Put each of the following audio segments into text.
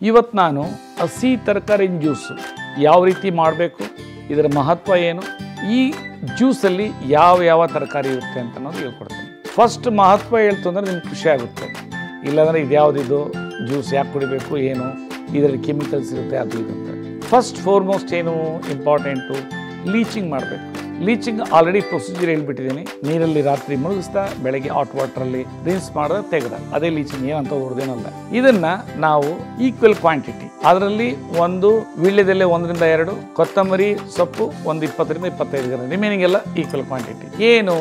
ಇವತ್ತು ನಾನು ಹಸಿ ತರಕಾರಿನ ಜ್ಯೂಸು ಯಾವ ರೀತಿ ಮಾಡಬೇಕು, ಇದರ ಮಹತ್ವ ಏನು, ಈ ಜ್ಯೂಸಲ್ಲಿ ಯಾವ ತರಕಾರಿ ಇರುತ್ತೆ ಅಂತ ನಾನು ಹೇಳ್ಕೊಡ್ತೀನಿ. ಫಸ್ಟ್ ಮಹತ್ವ ಹೇಳ್ತು ಅಂದರೆ ನಿಮ್ಗೆ ಖುಷಿ ಆಗುತ್ತೆ. ಇಲ್ಲಾಂದರೆ ಇದ್ಯಾವುದಿದು ಜ್ಯೂಸ್ ಯಾಕೆ ಕುಡಿಬೇಕು, ಏನು ಇದರಲ್ಲಿ ಕೆಮಿಕಲ್ಸ್ ಇರುತ್ತೆ ಅದು ಇದು ಅಂತ. ಫಸ್ಟ್ ಫಾರ್ಮೋಸ್ಟ್ ಏನು ಇಂಪಾರ್ಟೆಂಟು, ಲೀಚಿಂಗ್ ಮಾಡಬೇಕು. ಲೀಚಿಂಗ್ ಆಲ್ರೆಡಿ ಪ್ರೊಸೀಜರ್ ಹೇಳ್ಬಿಟ್ಟಿದ್ದೀನಿ. ನೀರಲ್ಲಿ ರಾತ್ರಿ ಮುಳುಗಿಸ್ತಾ ಬೆಳಗ್ಗೆ ಹಾಟ್ ವಾಟರಲ್ಲಿ ರಿನ್ಸ್ ಮಾಡಿದ್ರೆ ತೆಗೆದ, ಅದೇ ಲೀಚಿಂಗ್, ಏನಂತ ಹೊಡೆದೇನಲ್ಲ. ಇದನ್ನ ನಾವು ಈಕ್ವಲ್ ಕ್ವಾಂಟಿಟಿ, ಅದರಲ್ಲಿ ಒಂದು ವೀಳ್ಯದೆಲೆ 1 ರಿಂದ 2, ಕೊತ್ತಂಬರಿ ಸೊಪ್ಪು ಒಂದು 20 ರಿಂದ 25 ಗ್ರಾಮ್, ರಿಮೈನಿಂಗ್ ಎಲ್ಲ ಈಕ್ವಲ್ ಕ್ವಾಂಟಿಟಿ. ಏನು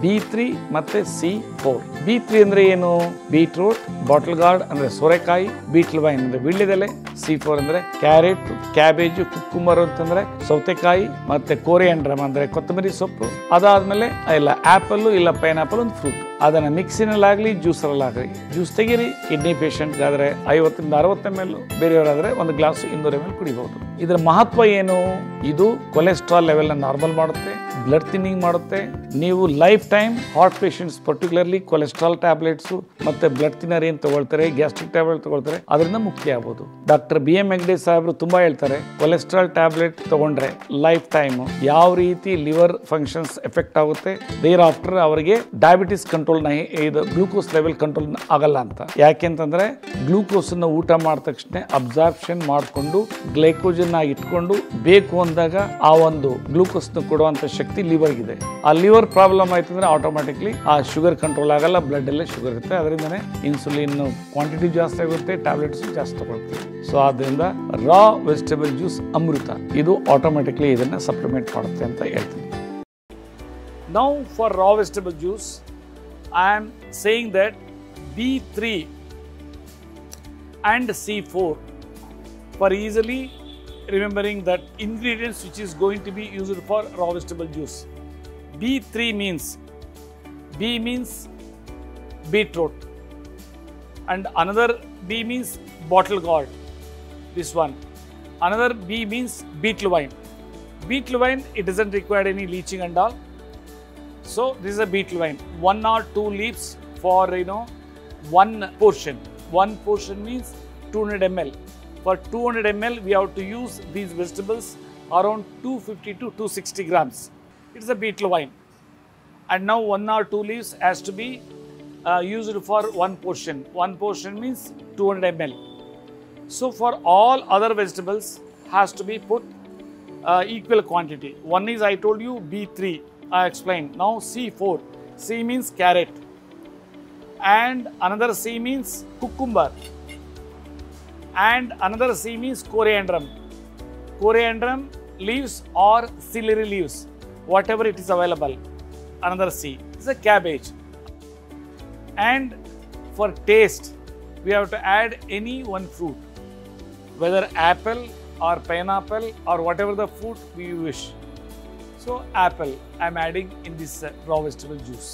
B3 ಮತ್ತೆ C4. B3 ಅಂದ್ರೆ ಏನು, ಬೀಟ್ರೂಟ್, ಬಾಟಲ್ ಗಾರ್ಡ್ ಅಂದ್ರೆ ಸೋರೆಕಾಯಿ, ಬೀಟ್ಲ್ ವೈನ್ ಅಂದ್ರೆ ವೀಳ್ಯದೆಲೆ, C4 ಅಂದ್ರೆ ಕ್ಯಾರೆಟ್, ಕ್ಯಾಬೇಜು, ಕುಕ್ಕುಂಬರ್ ಅಂತಂದ್ರೆ ಸೌತೆಕಾಯಿ, ಮತ್ತೆ ಕೋರಿಯಾಂಡ್ರಮ್ ಅಂದ್ರೆ ಕೊತ್ತಂಬರಿ ಸೊಪ್ಪು. ಅದಾದ್ಮೇಲೆ ಇಲ್ಲ ಆಪಲ್ ಇಲ್ಲ ಪೈನಾಪಲ್, ಒಂದು ಫ್ರೂಟ್. ಅದನ್ನ ಮಿಕ್ಸಿನಲ್ಲಾಗಲಿ ಜ್ಯೂಸರಲ್ಲಾಗಲಿ, ಜ್ಯೂಸ್ ತೆಗೀರಿ. ಕಿಡ್ನಿ ಪೇಷಂಟ್ಗಾದ್ರೆ 50 ರಿಂದ 60 ml, ಬೇರೆಯವರಾದ್ರೆ ಒಂದು ಗ್ಲಾಸ್ 200 ml ಕುಡಿಬಹುದು. ಇದರ ಮಹತ್ವ ಏನು, ಇದು ಕೊಲೆಸ್ಟ್ರಾಲ್ ಲೆವೆಲ್ ನಾರ್ಮಲ್ ಮಾಡುತ್ತೆ, ಬ್ಲಡ್ ಥಿನ್ನಿಂಗ್ ಮಾಡುತ್ತೆ. ನೀವು life time heart patients particularly cholesterol tablets ಮತ್ತೆ ಬ್ಲಡ್ ಥಿನ್ನರ್ ಏನು ತಗೊಳ್ತಾರೆ, ಗ್ಯಾಸ್ಟ್ರಿಕ್ ಟ್ಯಾಬ್ಲೆಟ್ ತಗೊಳ್ತಾರೆ, ಅದರಿಂದ ಮುಕ್ತಿ ಆಗ್ಬೋದು. ಡಾಕ್ಟರ್ BM ಹೆಗ್ಡೆ ಸಾಹೇಬರು ತುಂಬಾ ಹೇಳ್ತಾರೆ, ಕೊಲೆಸ್ಟ್ರಾಲ್ ಟ್ಯಾಬ್ಲೆಟ್ ತಗೊಂಡ್ರೆ ಲೈಫ್ ಟೈಮ್ ಯಾವ ರೀತಿ ಲಿವರ್ ಫಂಕ್ಷನ್ಸ್ ಎಫೆಕ್ಟ್ ಆಗುತ್ತೆ, ದೇರ್ ಆಫ್ಟರ್ ಅವರಿಗೆ ಡಯಾಬಿಟಿಸ್ ಕಂಟ್ರೋಲ್ ಇದು ಗ್ಲೂಕೋಸ್ ಲೆವೆಲ್ ಕಂಟ್ರೋಲ್ ಆಗಲ್ಲ ಅಂತ. ಯಾಕೆಂತಂದ್ರೆ ಗ್ಲೂಕೋಸ್ ಅನ್ನು ಊಟ ಮಾಡಿದ ತಕ್ಷಣ ಅಬ್ಸಾರ್ಪ್ಷನ್ ಮಾಡಿಕೊಂಡು ಗ್ಲೈಕೋಜನ್ ಆಗಿ ಇಟ್ಕೊಂಡು ಬೇಕು ಅಂದಾಗ ಆ ಒಂದು ಗ್ಲೂಕೋಸ್ ಕೊಡುವಂತ ಶಕ್ತಿ ಲಿವರ್ ಇದೆ. ಆ ಲಿವರ್ ಪ್ರಾಬ್ಲಮ್ ಆಯ್ತು ಅಂದ್ರೆ ಆಟೋಮ್ಯಾಟಿಕ್ಲಿ ಆ ಶುಗರ್ ಕಂಟ್ರೋಲ್ ಆಗಲ್ಲ, ಬ್ಲಡ್ ಅಲ್ಲೇ ಶುಗರ್ ಇರುತ್ತೆ, ಅದರಿಂದನೇ ಇನ್ಸುಲಿನ್ ಕ್ವಾಂಟಿಟಿ ಜಾಸ್ತಿ ಆಗುತ್ತೆ, ಟ್ಯಾಬ್ಲೆಟ್ಸ್ ಜಾಸ್ತಿ ತಗೊಳ್ತೀವಿ. ಸೊ ಆದ್ರಿಂದ ರಾ ವೆಜಿಟೇಬಲ್ ಜ್ಯೂಸ್ ಅಮೃತ, ಇದು ಆಟೋಮ್ಯಾಟಿಕ್ಲಿ ಇದನ್ನ ಸಪ್ಲಿಮೆಂಟ್ ಮಾಡುತ್ತೆ ಅಂತ ಹೇಳ್ತೀನಿ. Now for raw vegetable juice, I am saying that B3 and C4 for easily remembering that ingredients which is going to be used for raw vegetable juice. B3 means, B means beetroot, and another B means bottle gourd, this one. Another B means beetle wine. Beetle wine, it doesn't require any leaching and all. So this is a beetle wine, 1 or 2 leaves for one portion. One portion means 200 ml. For 200 ml we have to use these vegetables around 250 to 260 grams. It's a beetle wine. And now 1 or 2 leaves has to be used for one portion. One portion means 200 ml. So for all other vegetables has to be put equal quantity. One is, I told you, B3. I explained. Now C4. C means carrot, and another C means cucumber, and another C means coriandrum. Coriandrum leaves or celery leaves, whatever it is available. Another C is a cabbage. And for taste, we have to add any one fruit, whether apple or pineapple or whatever the fruit we wish. So apple I am adding in this raw vegetable juice.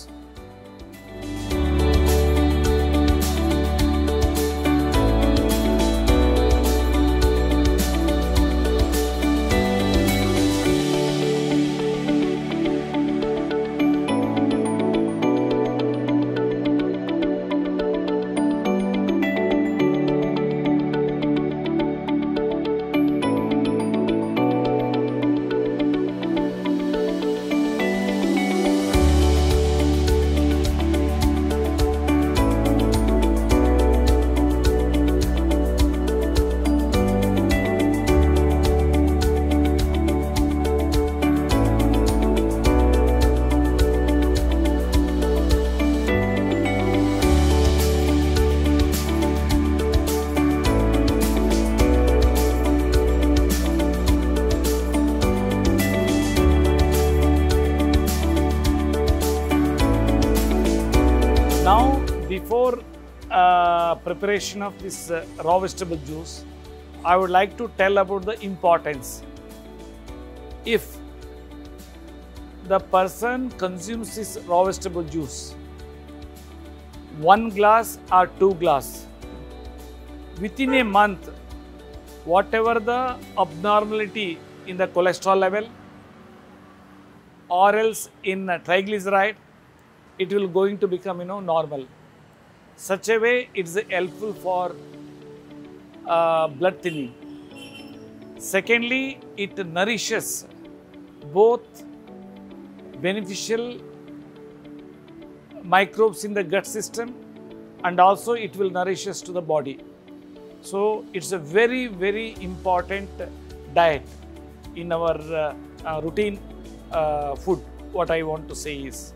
Now, before preparation of this raw vegetable juice, I would like to tell about the importance. If the person consumes this raw vegetable juice, 1 glass or 2 glass, within a month, whatever the abnormality in the cholesterol level or else in triglyceride, it will going to become normal. Such a way it is helpful for blood thinning. Secondly, it nourishes both beneficial microbes in the gut system, and also it will nourish us to the body. So it's a very, very important diet in our routine food. What I want to say is,